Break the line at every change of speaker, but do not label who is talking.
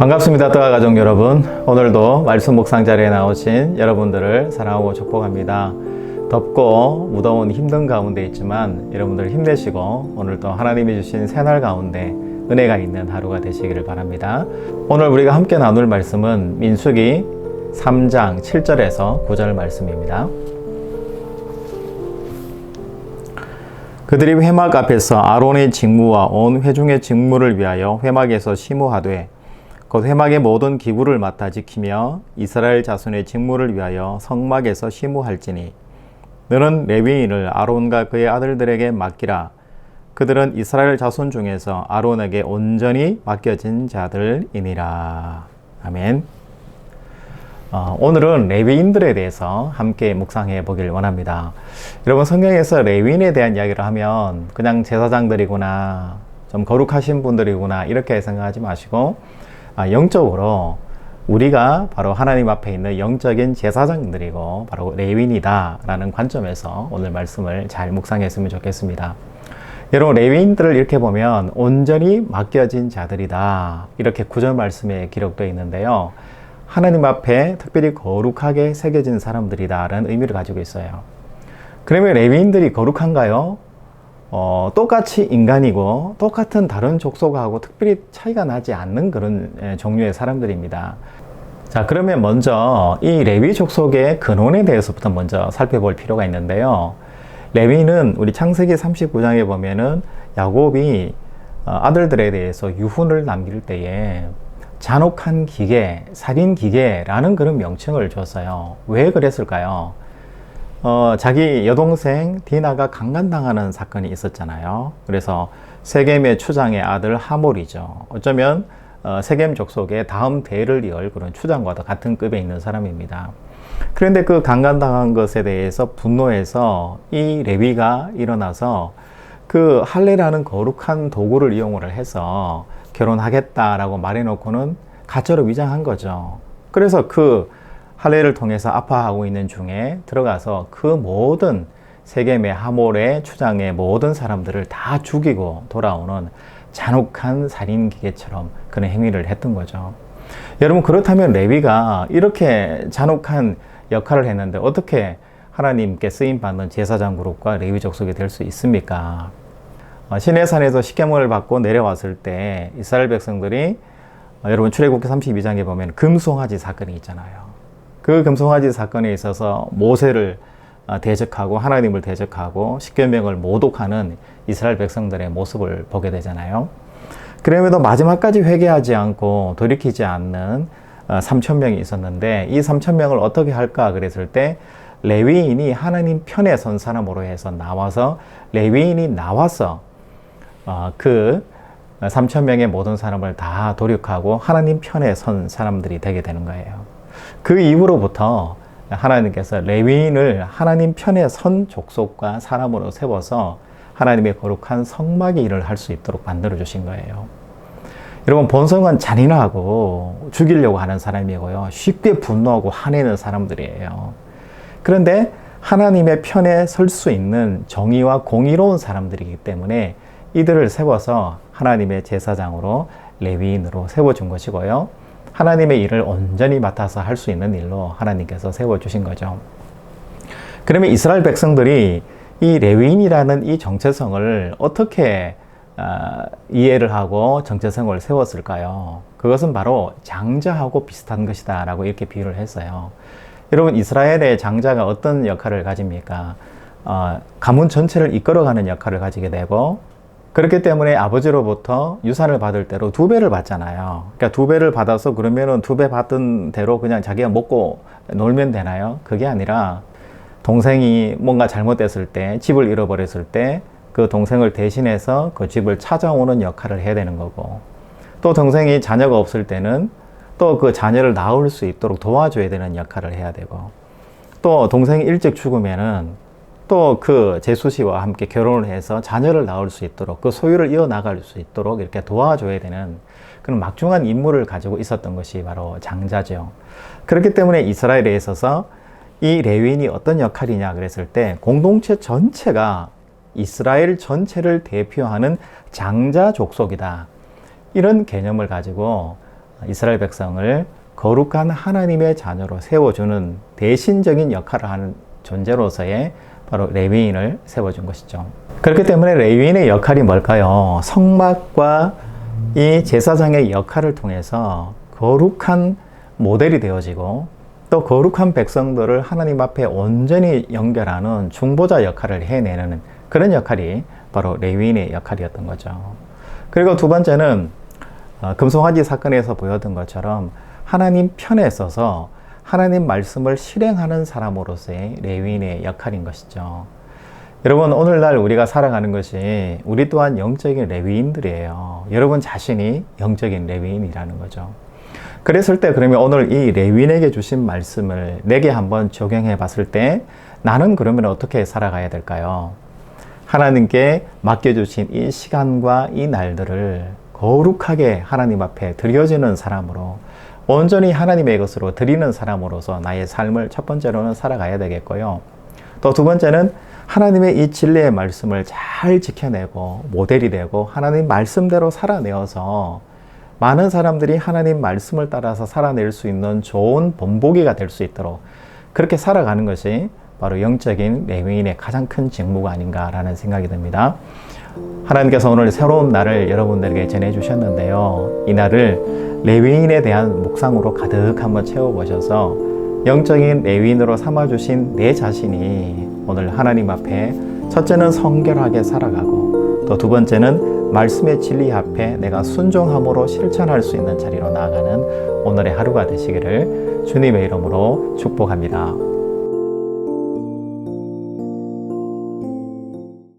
반갑습니다. 뜨아 가족 여러분, 오늘도 말씀 묵상 자리에 나오신 여러분들을 사랑하고 축복합니다. 덥고 무더운 힘든 가운데 있지만 여러분들 힘내시고 오늘도 하나님이 주신 새날 가운데 은혜가 있는 하루가 되시기를 바랍니다. 오늘 우리가 함께 나눌 말씀은 민수기 3장 7절에서 9절 말씀입니다. 그들이 회막 앞에서 아론의 직무와 온 회중의 직무를 위하여 회막에서 심우하되 곧 회막의 모든 기구를 맡아 지키며 이스라엘 자손의 직무를 위하여 성막에서 심우할지니 너는 레위인을 아론과 그의 아들들에게 맡기라. 그들은 이스라엘 자손 중에서 아론에게 온전히 맡겨진 자들이니라. 아멘. 오늘은 레위인들에 대해서 함께 묵상해 보길 원합니다. 여러분, 성경에서 레위인에 대한 이야기를 하면 그냥 제사장들이구나, 좀 거룩하신 분들이구나 이렇게 생각하지 마시고 영적으로 우리가 바로 하나님 앞에 있는 영적인 제사장들이고 바로 레위인이다 라는 관점에서 오늘 말씀을 잘 묵상했으면 좋겠습니다. 여러분, 레위인들을 이렇게 보면 온전히 맡겨진 자들이다 이렇게 구절 말씀에 기록되어 있는데요, 하나님 앞에 특별히 거룩하게 새겨진 사람들이다 라는 의미를 가지고 있어요. 그러면 레위인들이 거룩한가요? 똑같이 인간이고 똑같은 다른 족속하고 특별히 차이가 나지 않는 그런 종류의 사람들입니다. 자, 그러면 먼저 이 레위 족속의 근원에 대해서부터 먼저 살펴볼 필요가 있는데요. 레위는 우리 창세기 39장에 보면은 야곱이 아들들에 대해서 유훈을 남길 때에 잔혹한 기계, 살인 기계라는 그런 명칭을 줬어요. 왜 그랬을까요? 자기 여동생 디나가 강간당하는 사건이 있었잖아요. 그래서 세겜의 추장의 아들 하몰이죠. 어쩌면 세겜 족속의 다음 대를 이을 그런 추장과도 같은 급에 있는 사람입니다. 그런데 그 강간당한 것에 대해서 분노해서 이 레위가 일어나서 그 할례라는 거룩한 도구를 이용을 해서 결혼하겠다라고 말해놓고는 가짜로 위장한 거죠. 그래서 그 할례를 통해서 아파하고 있는 중에 들어가서 그 모든 세겜의 하몰의 추장의 모든 사람들을 다 죽이고 돌아오는 잔혹한 살인 기계처럼 그런 행위를 했던 거죠. 여러분, 그렇다면 레위가 이렇게 잔혹한 역할을 했는데 어떻게 하나님께 쓰임받는 제사장 그룹과 레위 족속이 될 수 있습니까? 시내산에서 십계명을 받고 내려왔을 때 이스라엘 백성들이 여러분 출애굽기 32장에 보면 금송아지 사건이 있잖아요. 그 금송아지 사건에 있어서 모세를 대적하고 하나님을 대적하고 십계명을 모독하는 이스라엘 백성들의 모습을 보게 되잖아요. 그럼에도 마지막까지 회개하지 않고 돌이키지 않는 3,000명이 있었는데 이 3,000명을 어떻게 할까 그랬을 때 레위인이 하나님 편에 선 사람으로 해서 나와서 레위인이 나와서 그 3,000명의 모든 사람을 다 돌이키고 하나님 편에 선 사람들이 되게 되는 거예요. 그 이후로부터 하나님께서 레위인을 하나님 편에 선 족속과 사람으로 세워서 하나님의 거룩한 성막의 일을 할 수 있도록 만들어 주신 거예요. 여러분, 본성은 잔인하고 죽이려고 하는 사람이고요, 쉽게 분노하고 화내는 사람들이에요. 그런데 하나님의 편에 설 수 있는 정의와 공의로운 사람들이기 때문에 이들을 세워서 하나님의 제사장으로 레위인으로 세워준 것이고요, 하나님의 일을 온전히 맡아서 할 수 있는 일로 하나님께서 세워주신 거죠. 그러면 이스라엘 백성들이 이 레위인이라는 이 정체성을 어떻게 이해를 하고 정체성을 세웠을까요? 그것은 바로 장자하고 비슷한 것이다 라고 이렇게 비유를 했어요. 여러분, 이스라엘의 장자가 어떤 역할을 가집니까? 가문 전체를 이끌어가는 역할을 가지게 되고, 그렇기 때문에 아버지로부터 유산을 받을 대로 2배를 받잖아요. 그러니까 2배를 받아서 그러면은 2배 받은 대로 그냥 자기가 먹고 놀면 되나요? 그게 아니라 동생이 뭔가 잘못됐을 때, 집을 잃어버렸을 때 그 동생을 대신해서 그 집을 찾아오는 역할을 해야 되는 거고, 또 동생이 자녀가 없을 때는 또 그 자녀를 낳을 수 있도록 도와줘야 되는 역할을 해야 되고, 또 동생이 일찍 죽으면은 또 그 제수씨와 함께 결혼을 해서 자녀를 낳을 수 있도록 그 소유를 이어나갈 수 있도록 이렇게 도와줘야 되는 그런 막중한 임무를 가지고 있었던 것이 바로 장자죠. 그렇기 때문에 이스라엘에 있어서 이 레위인이 어떤 역할이냐 그랬을 때 공동체 전체가 이스라엘 전체를 대표하는 장자 족속이다, 이런 개념을 가지고 이스라엘 백성을 거룩한 하나님의 자녀로 세워주는 대신적인 역할을 하는 존재로서의 바로 레위인을 세워준 것이죠. 그렇기 때문에 레위인의 역할이 뭘까요? 성막과 이 제사장의 역할을 통해서 거룩한 모델이 되어지고 또 거룩한 백성들을 하나님 앞에 온전히 연결하는 중보자 역할을 해내는 그런 역할이 바로 레위인의 역할이었던 거죠. 그리고 두 번째는 금송아지 사건에서 보였던 것처럼 하나님 편에 서서 하나님 말씀을 실행하는 사람으로서의 레위인의 역할인 것이죠. 여러분, 오늘날 우리가 살아가는 것이 우리 또한 영적인 레위인들이에요. 여러분 자신이 영적인 레위인이라는 거죠. 그랬을 때 그러면 오늘 이 레위인에게 주신 말씀을 내게 한번 적용해 봤을 때 나는 그러면 어떻게 살아가야 될까요? 하나님께 맡겨주신 이 시간과 이 날들을 거룩하게 하나님 앞에 드려지는 사람으로 온전히 하나님의 것으로 드리는 사람으로서 나의 삶을 첫 번째로는 살아가야 되겠고요. 또 두 번째는 하나님의 이 진리의 말씀을 잘 지켜내고 모델이 되고 하나님 말씀대로 살아내어서 많은 사람들이 하나님 말씀을 따라서 살아낼 수 있는 좋은 본보기가 될 수 있도록 그렇게 살아가는 것이 바로 영적인 레위인의 가장 큰 직무가 아닌가라는 생각이 듭니다. 하나님께서 오늘 새로운 날을 여러분들에게 전해주셨는데요. 이 날을 레위인에 대한 묵상으로 가득 한번 채워보셔서 영적인 레위인으로 삼아주신 내 자신이 오늘 하나님 앞에 첫째는 성결하게 살아가고 또 두 번째는 말씀의 진리 앞에 내가 순종함으로 실천할 수 있는 자리로 나아가는 오늘의 하루가 되시기를 주님의 이름으로 축복합니다.